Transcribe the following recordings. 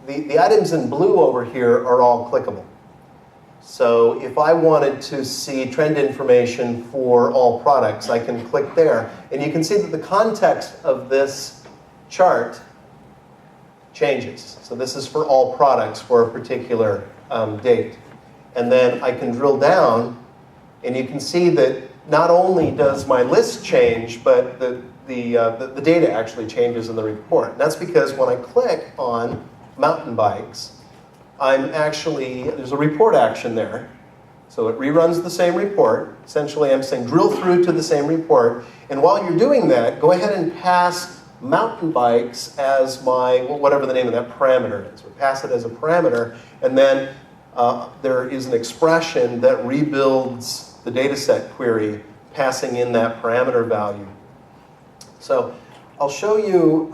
the items in blue over here are all clickable. So if I wanted to see trend information for all products, I can click there. And you can see that the context of this chart changes. So this is for all products for a particular date. And then I can drill down, and you can see that not only does my list change, but the data actually changes in the report. And that's because when I click on mountain bikes, there's a report action there. So it reruns the same report. Essentially, I'm saying drill through to the same report. And while you're doing that, go ahead and pass mountain bikes as my, whatever the name of that parameter is, or pass it as a parameter. And then there is an expression that rebuilds the dataset query, passing in that parameter value. So I'll show you,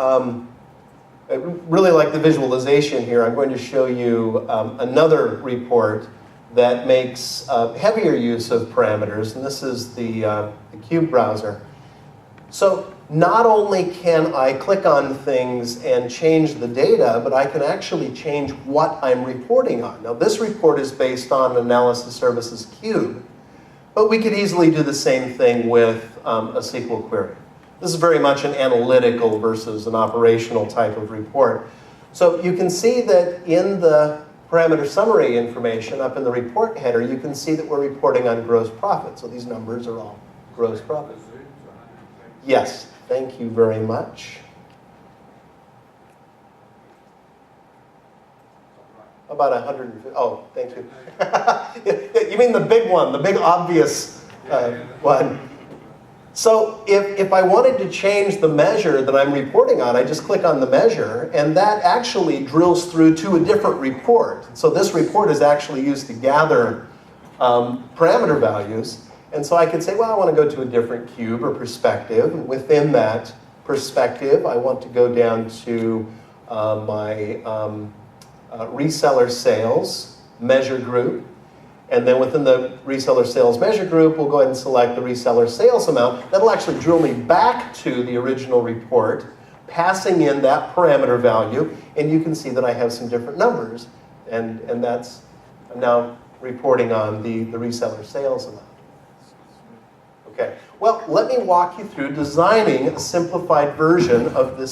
I really like the visualization here. I'm going to show you another report that makes heavier use of parameters, and this is the Cube browser. So not only can I click on things and change the data, but I can actually change what I'm reporting on. Now this report is based on Analysis Services Cube, but we could easily do the same thing with a SQL query. This is very much an analytical versus an operational type of report. So you can see that in the parameter summary information up in the report header, you can see that we're reporting on gross profit. So these numbers are all gross profit. Yes, thank you very much. About 150, oh, thank you. You mean the big one, the big obvious one. So if I wanted to change the measure that I'm reporting on, I just click on the measure, and that actually drills through to a different report. So this report is actually used to gather parameter values. And so I could say, well, I want to go to a different cube or perspective. And within that perspective, I want to go down to my reseller sales measure group. And then within the reseller sales measure group, we'll go ahead and select the reseller sales amount. That'll actually drill me back to the original report, passing in that parameter value. And you can see that I have some different numbers. And that's, I'm now reporting on the reseller sales amount. Okay, well, let me walk you through designing a simplified version of this